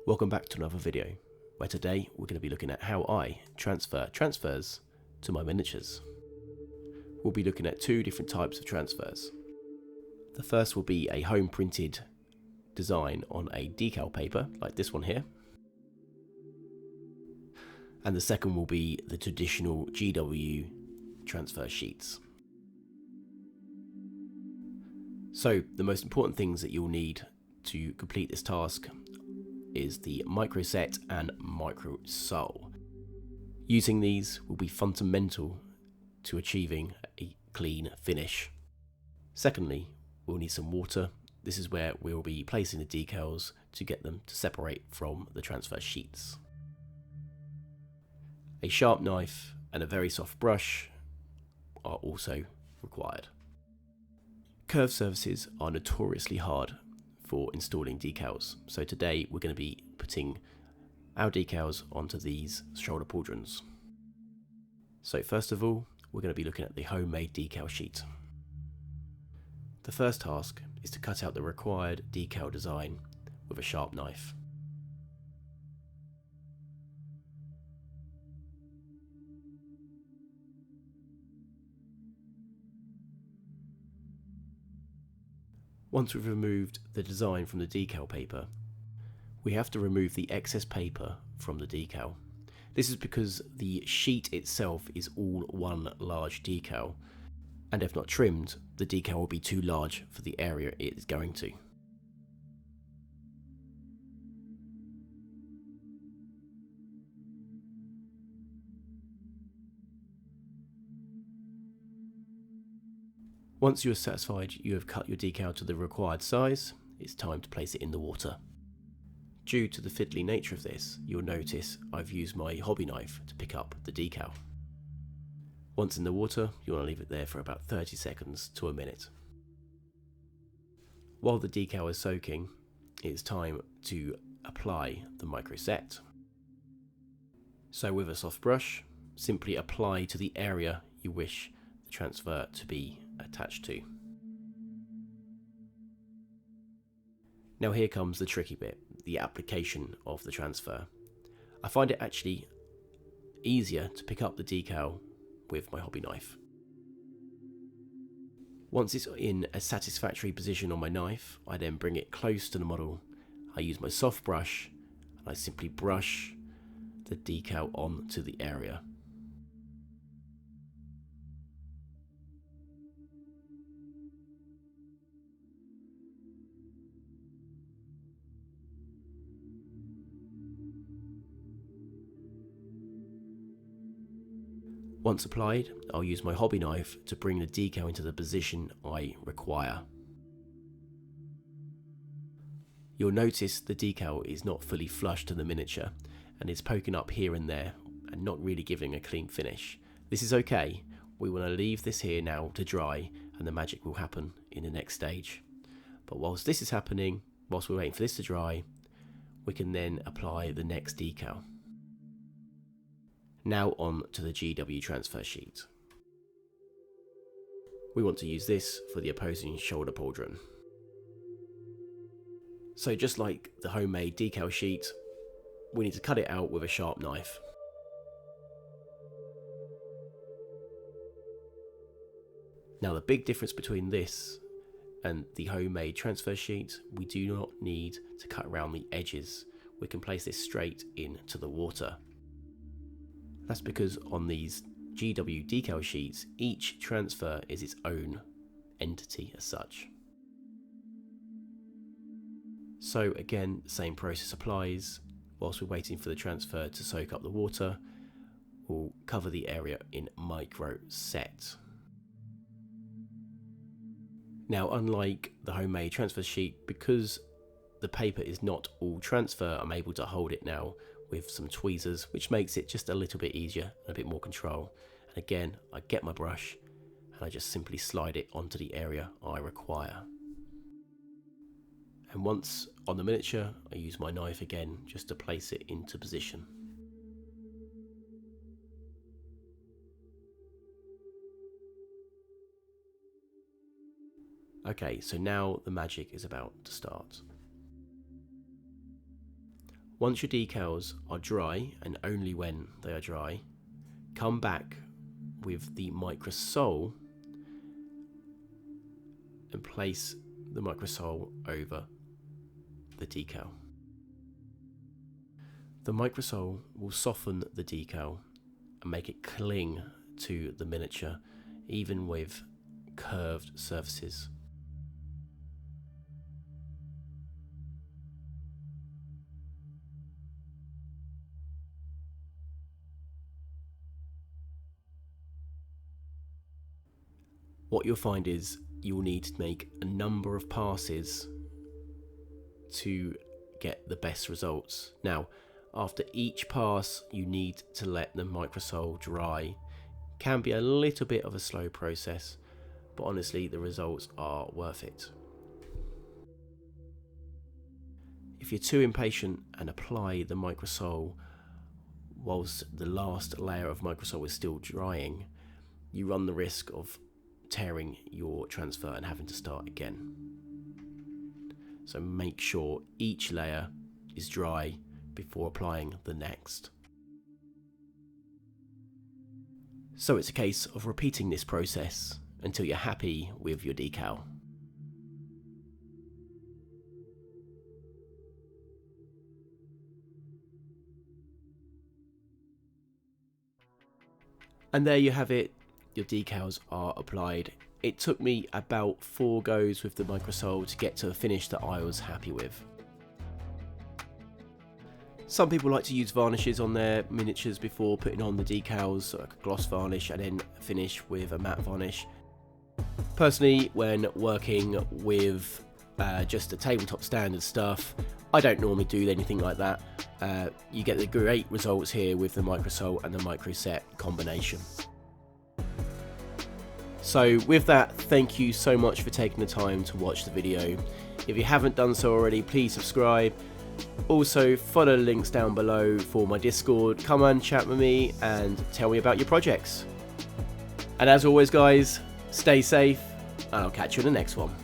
Welcome back to another video, where today we're going to be looking at how I transfer transfers to my miniatures. We'll be looking at two different types of transfers. The first will be a home printed design on a decal paper, like this one here. And the second will be the traditional GW transfer sheets. So the most important things that you'll need to complete this task is the microset and microsol. Using these will be fundamental to achieving a clean finish. Secondly, we'll need some water. This is where we'll be placing the decals to get them to separate from the transfer sheets. A sharp knife and a very soft brush are also required. Curved surfaces are notoriously hard for installing decals, so today we're going to be putting our decals onto these shoulder pauldrons. So first of all, we're going to be looking at the homemade decal sheet. The first task is to cut out the required decal design with a sharp knife. Once we've removed the design from the decal paper, we have to remove the excess paper from the decal. This is because the sheet itself is all one large decal, and if not trimmed, the decal will be too large for the area it is going to. Once you are satisfied you have cut your decal to the required size, it's time to place it in the water. Due to the fiddly nature of this, you'll notice I've used my hobby knife to pick up the decal. Once in the water, you want to leave it there for about 30 seconds to a minute. While the decal is soaking, it's time to apply the microset. So with a soft brush, simply apply to the area you wish the transfer to be attached to. Now here comes the tricky bit, the application of the transfer. I find it actually easier to pick up the decal with my hobby knife. Once it's in a satisfactory position on my knife, I then bring it close to the model. I use my soft brush and I simply brush the decal onto the area. Once applied, I'll use my hobby knife to bring the decal into the position I require. You'll notice the decal is not fully flush to the miniature and is poking up here and there and not really giving a clean finish. This is okay. We want to leave this here now to dry and the magic will happen in the next stage. But whilst this is happening, whilst we're waiting for this to dry, we can then apply the next decal. Now on to the GW transfer sheet. We want to use this for the opposing shoulder pauldron. So just like the homemade decal sheet, we need to cut it out with a sharp knife. Now the big difference between this and the homemade transfer sheet, we do not need to cut around the edges. We can place this straight into the water. That's because on these GW decal sheets, each transfer is its own entity as such. So again, same process applies. Whilst we're waiting for the transfer to soak up the water, we'll cover the area in microset. Now, unlike the homemade transfer sheet, because the paper is not all transfer, I'm able to hold it now with some tweezers, which makes it just a little bit easier and a bit more control. And again, I get my brush and I just simply slide it onto the area I require. And once on the miniature, I use my knife again just to place it into position. Okay, so now the magic is about to start. Once your decals are dry, and only when they are dry, come back with the microsol and place the microsol over the decal. The microsol will soften the decal and make it cling to the miniature, even with curved surfaces. What you'll find is you will need to make a number of passes to get the best results. Now, after each pass, you need to let the microsol dry. Can be a little bit of a slow process, but honestly, the results are worth it. If you're too impatient and apply the microsol whilst the last layer of microsol is still drying, you run the risk of tearing your transfer and having to start again. So make sure each layer is dry before applying the next. So it's a case of repeating this process until you're happy with your decal. And there you have it, your decals are applied. It took me about 4 goes with the microsol to get to a finish that I was happy with. Some people like to use varnishes on their miniatures before putting on the decals, like a gloss varnish, and then finish with a matte varnish. Personally, when working with just the tabletop standard stuff, I don't normally do anything like that. You get the great results here with the microsol and the microset combination. So with that, thank you so much for taking the time to watch the video. If you haven't done so already, please subscribe. Also, follow the links down below for my Discord. Come and chat with me and tell me about your projects. And as always guys, stay safe and I'll catch you in the next one.